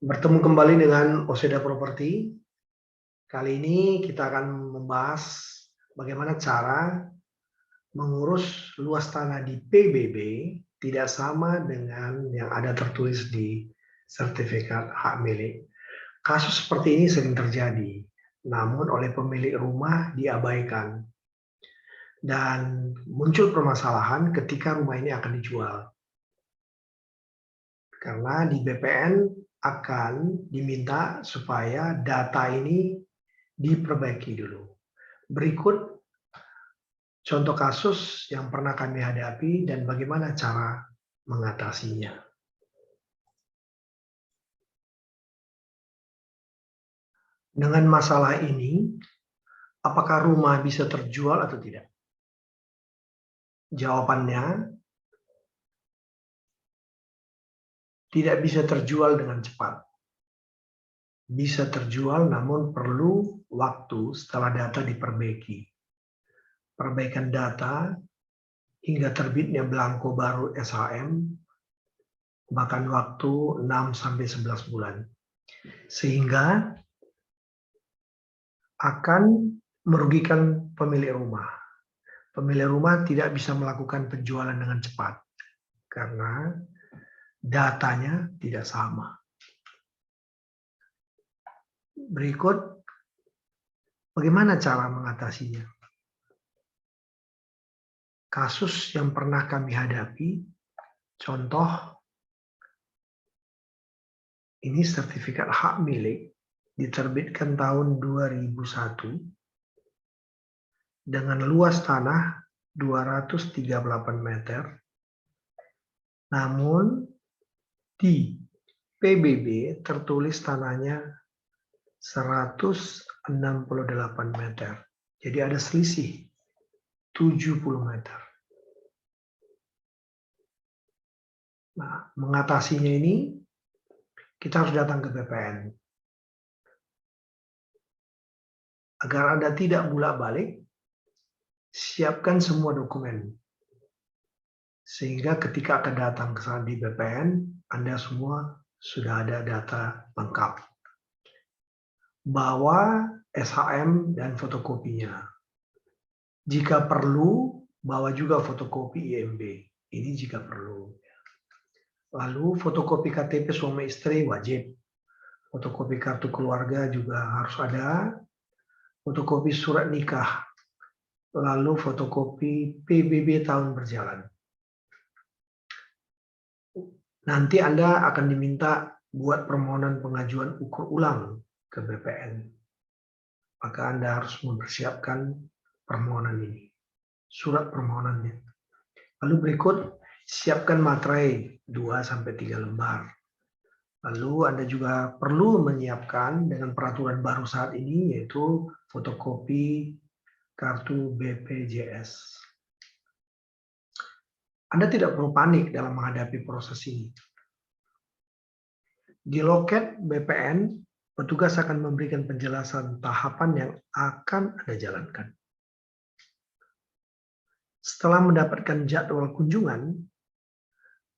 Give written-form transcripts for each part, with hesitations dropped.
Bertemu kembali dengan Oseda Property. Kali ini kita akan membahas bagaimana cara mengurus luas tanah di PBB tidak sama dengan yang ada tertulis di sertifikat hak milik. Kasus seperti ini sering terjadi, namun oleh pemilik rumah diabaikan. Dan muncul permasalahan ketika rumah ini akan dijual. Karena di BPN akan diminta supaya data ini diperbaiki dulu. Berikut contoh kasus yang pernah kami hadapi dan bagaimana cara mengatasinya. Dengan masalah ini, apakah rumah bisa terjual atau tidak? Jawabannya, tidak bisa terjual dengan cepat. Bisa terjual namun perlu waktu setelah data diperbaiki. Perbaikan data hingga terbitnya belangko baru SHM makan waktu 6-11 bulan. Sehingga akan merugikan pemilik rumah. Pemilik rumah tidak bisa melakukan penjualan dengan cepat karena datanya tidak sama. Berikut bagaimana cara mengatasinya. Kasus yang pernah kami hadapi, contoh ini sertifikat hak milik diterbitkan tahun 2001 dengan luas tanah 238 meter, namun di PBB tertulis tanahnya 168 meter. Jadi ada selisih 70 meter. Nah, mengatasinya ini kita harus datang ke BPN. Agar Anda tidak bolak-balik, siapkan semua dokumen. Sehingga ketika akan datang ke sana di BPN, Anda semua sudah ada data lengkap. Bawa SHM dan fotokopinya. Jika perlu, bawa juga fotokopi IMB. Ini jika perlu. Lalu fotokopi KTP suami istri wajib. Fotokopi kartu keluarga juga harus ada. Fotokopi surat nikah. Lalu fotokopi PBB tahun berjalan. Nanti Anda akan diminta buat permohonan pengajuan ukur ulang ke BPN. Maka Anda harus mempersiapkan permohonan ini. Surat permohonannya. Lalu berikut, siapkan materai 2-3 lembar. Lalu Anda juga perlu menyiapkan dengan peraturan baru saat ini, yaitu fotokopi kartu BPJS. Anda tidak perlu panik dalam menghadapi proses ini. Di loket BPN, petugas akan memberikan penjelasan tahapan yang akan Anda jalankan. Setelah mendapatkan jadwal kunjungan,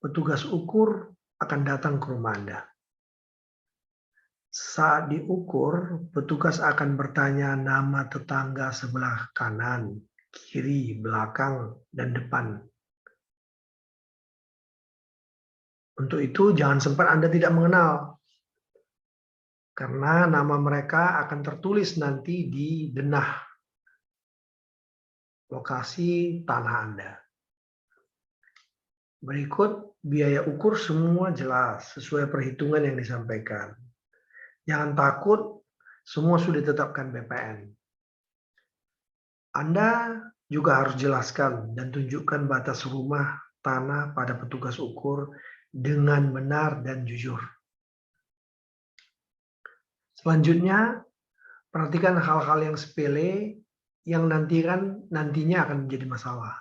petugas ukur akan datang ke rumah Anda. Saat diukur, petugas akan bertanya nama tetangga sebelah kanan, kiri, belakang, dan depan. Untuk itu, jangan sempat Anda tidak mengenal. Karena nama mereka akan tertulis nanti di denah lokasi tanah Anda. Berikut biaya ukur semua jelas sesuai perhitungan yang disampaikan. Jangan takut, semua sudah ditetapkan BPN. Anda juga harus jelaskan dan tunjukkan batas rumah tanah pada petugas ukur dengan benar dan jujur. Selanjutnya, perhatikan hal-hal yang sepele yang nantinya akan menjadi masalah.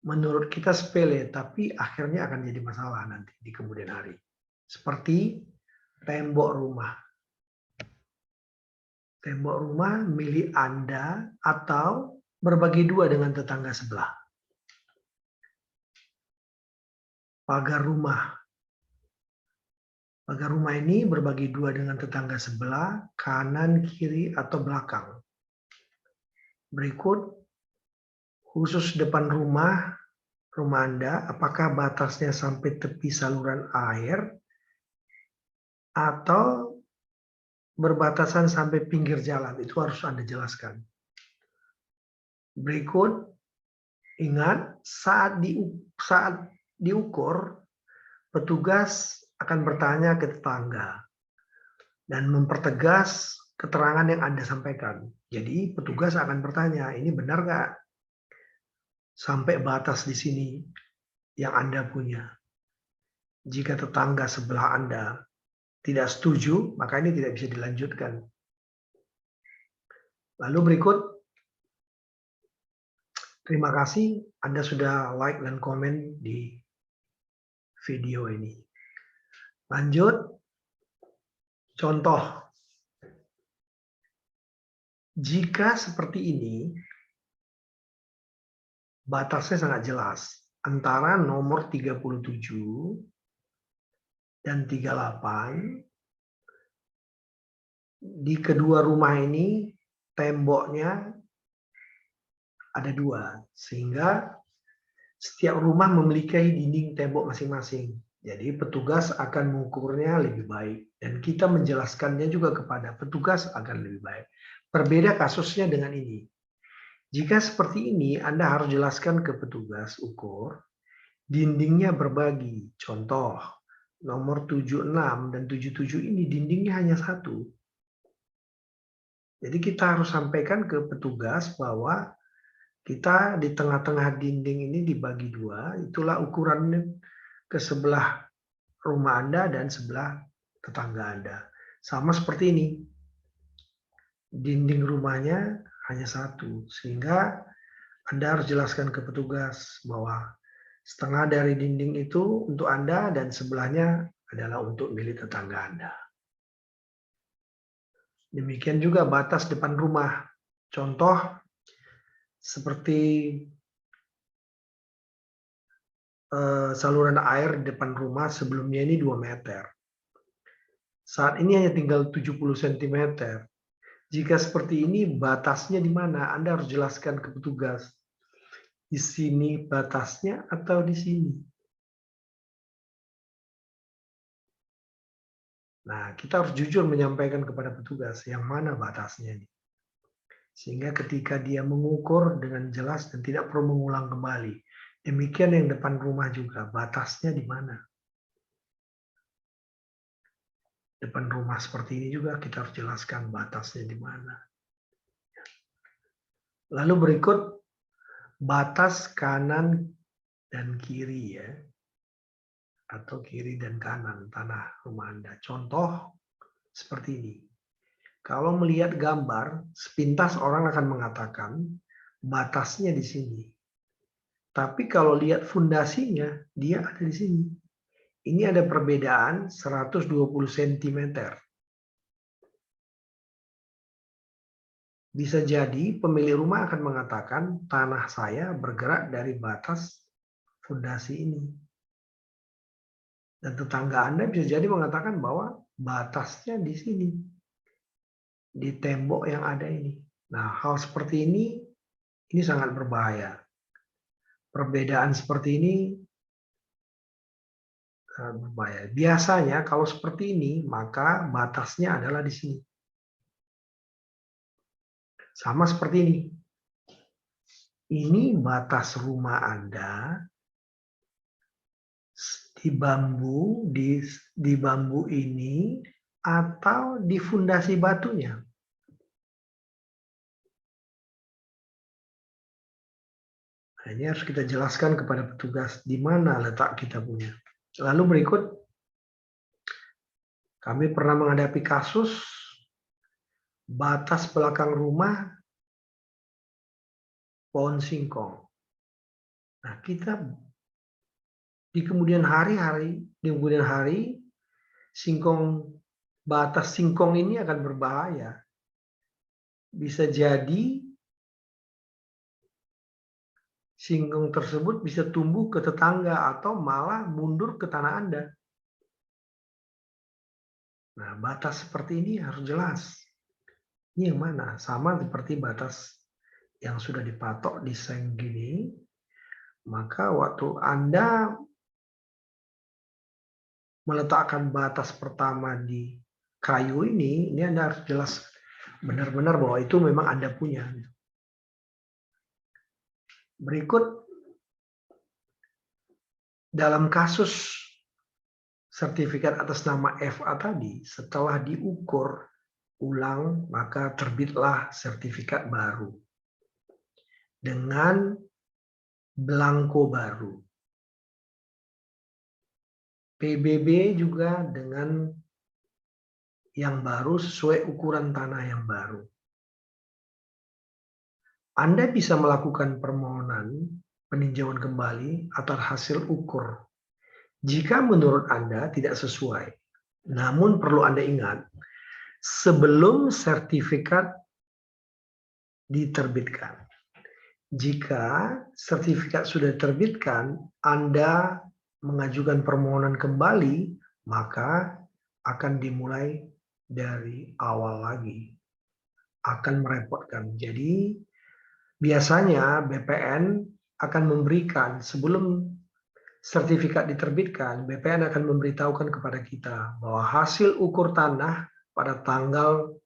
Menurut kita sepele, tapi akhirnya akan jadi masalah nanti di kemudian hari. Seperti tembok rumah. Tembok rumah milik Anda atau berbagi dua dengan tetangga sebelah. Pagar rumah. Pagar rumah ini berbagi dua dengan tetangga sebelah, kanan, kiri, atau belakang. Berikut, khusus depan rumah Anda, apakah batasnya sampai tepi saluran air atau berbatasan sampai pinggir jalan? Itu harus Anda jelaskan. Berikut, ingat saat diukur, petugas akan bertanya ke tetangga dan mempertegas keterangan yang Anda sampaikan. Jadi petugas akan bertanya, ini benar nggak sampai batas di sini yang Anda punya? Jika tetangga sebelah Anda tidak setuju, maka ini tidak bisa dilanjutkan. Lalu berikut, terima kasih Anda sudah like dan komen di video ini. Lanjut, contoh. Jika seperti ini, batasnya sangat jelas antara nomor 37 dan 38. Di kedua rumah ini temboknya ada dua, sehingga setiap rumah memiliki dinding tembok masing-masing. Jadi petugas akan mengukurnya lebih baik dan kita menjelaskannya juga kepada petugas akan lebih baik. Berbeda kasusnya dengan ini. Jika seperti ini, Anda harus jelaskan ke petugas ukur, dindingnya berbagi. Contoh, nomor 76 dan 77 ini dindingnya hanya satu. Jadi kita harus sampaikan ke petugas bahwa kita di tengah-tengah dinding ini dibagi dua, itulah ukuran ke sebelah rumah Anda dan sebelah tetangga Anda. Sama seperti ini, dinding rumahnya hanya satu, sehingga Anda harus jelaskan ke petugas bahwa setengah dari dinding itu untuk Anda dan sebelahnya adalah untuk milik tetangga Anda. Demikian juga batas depan rumah. Contoh seperti saluran air di depan rumah sebelumnya ini 2 meter. Saat ini hanya tinggal 70 cm. Jika seperti ini batasnya di mana? Anda harus jelaskan ke petugas. Di sini batasnya atau di sini? Nah, kita harus jujur menyampaikan kepada petugas yang mana batasnya ini. Sehingga ketika dia mengukur dengan jelas dan tidak perlu mengulang kembali. Demikian yang depan rumah juga, batasnya di mana. Depan rumah seperti ini juga kita harus jelaskan batasnya di mana. Lalu berikut batas kanan dan kiri ya. Atau kiri dan kanan tanah rumah Anda. Contoh seperti ini. Kalau melihat gambar, sepintas orang akan mengatakan batasnya di sini. Tapi kalau lihat fondasinya, dia ada di sini. Ini ada perbedaan 120 cm. Bisa jadi pemilik rumah akan mengatakan tanah saya bergerak dari batas fondasi ini. Dan tetangga Anda bisa jadi mengatakan bahwa batasnya di sini. Di tembok yang ada ini. Nah, hal seperti ini sangat berbahaya. Perbedaan seperti ini sangat berbahaya. Biasanya kalau seperti ini, maka batasnya adalah di sini. Sama seperti ini. Ini batas rumah Anda di bambu ini atau di fondasi batunya. Nah, ini harus kita jelaskan kepada petugas di mana letak kita punya. Lalu berikut, kami pernah menghadapi kasus batas belakang rumah pohon singkong. Nah, kita di kemudian hari batas singkong ini akan berbahaya. Bisa jadi singkong tersebut bisa tumbuh ke tetangga atau malah mundur ke tanah Anda. Nah, batas seperti ini harus jelas. Ini yang mana? Sama seperti batas yang sudah dipatok di seng gini, maka waktu Anda meletakkan batas pertama di kayu ini Anda harus jelas benar-benar bahwa itu memang Anda punya. Berikut, dalam kasus sertifikat atas nama FA tadi, setelah diukur ulang, maka terbitlah sertifikat baru dengan belangko baru. PBB juga dengan yang baru sesuai ukuran tanah yang baru. Anda bisa melakukan permohonan peninjauan kembali atas hasil ukur jika menurut Anda tidak sesuai. Namun perlu Anda ingat, sebelum sertifikat diterbitkan. Jika sertifikat sudah diterbitkan, Anda mengajukan permohonan kembali, maka akan dimulai dari awal lagi. Akan merepotkan. Jadi, biasanya BPN akan memberikan, sebelum sertifikat diterbitkan, BPN akan memberitahukan kepada kita bahwa hasil ukur tanah pada tanggal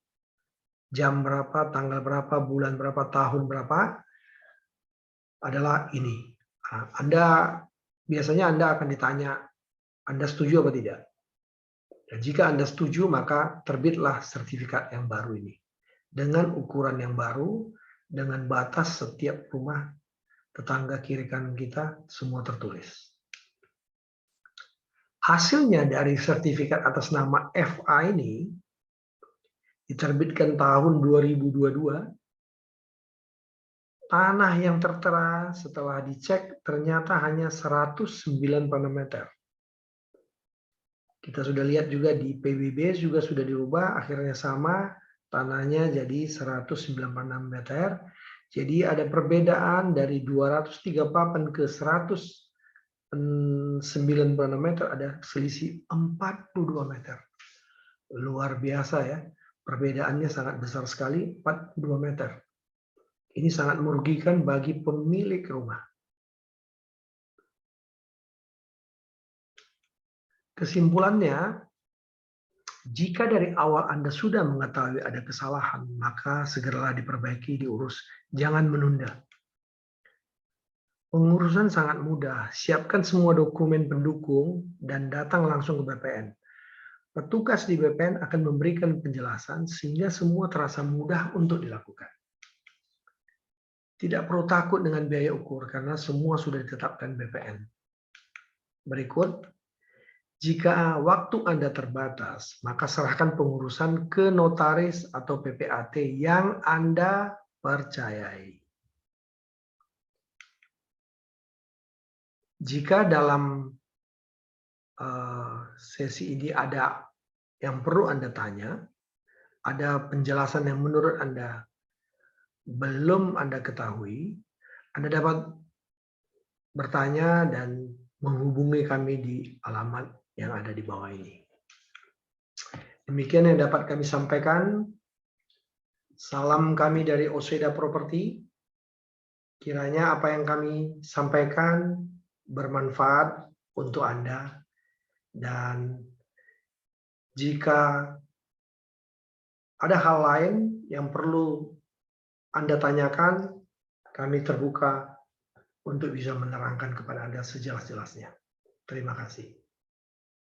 jam berapa, tanggal berapa, bulan berapa, tahun berapa adalah ini. Biasanya Anda akan ditanya, Anda setuju apa tidak? Dan jika Anda setuju, maka terbitlah sertifikat yang baru ini. Dengan ukuran yang baru, dengan batas setiap rumah tetangga kiri kanan kita, semua tertulis. Hasilnya dari sertifikat atas nama FA ini, diterbitkan tahun 2022, tanah yang tertera setelah dicek ternyata hanya 196 meter. Kita sudah lihat juga di PBB juga sudah dirubah, akhirnya sama, tanahnya jadi 196 meter. Jadi ada perbedaan dari 238 ke 196 meter, ada selisih 42 meter. Luar biasa ya, perbedaannya sangat besar sekali, 42 meter. Ini sangat merugikan bagi pemilik rumah. Kesimpulannya, jika dari awal Anda sudah mengetahui ada kesalahan, maka segeralah diperbaiki, diurus. Jangan menunda. Pengurusan sangat mudah. Siapkan semua dokumen pendukung dan datang langsung ke BPN. Petugas di BPN akan memberikan penjelasan sehingga semua terasa mudah untuk dilakukan. Tidak perlu takut dengan biaya ukur karena semua sudah ditetapkan BPN. Berikut, jika waktu Anda terbatas, maka serahkan pengurusan ke notaris atau PPAT yang Anda percayai. Jika dalam sesi ini ada yang perlu Anda tanya, ada penjelasan yang menurut Anda belum Anda ketahui, Anda dapat bertanya dan menghubungi kami di alamat yang ada di bawah ini. Demikian yang dapat kami sampaikan. Salam kami dari Oseda Property. Kiranya apa yang kami sampaikan bermanfaat untuk Anda. Dan jika ada hal lain yang perlu Anda tanyakan, kami terbuka untuk bisa menerangkan kepada Anda sejelas-jelasnya. Terima kasih.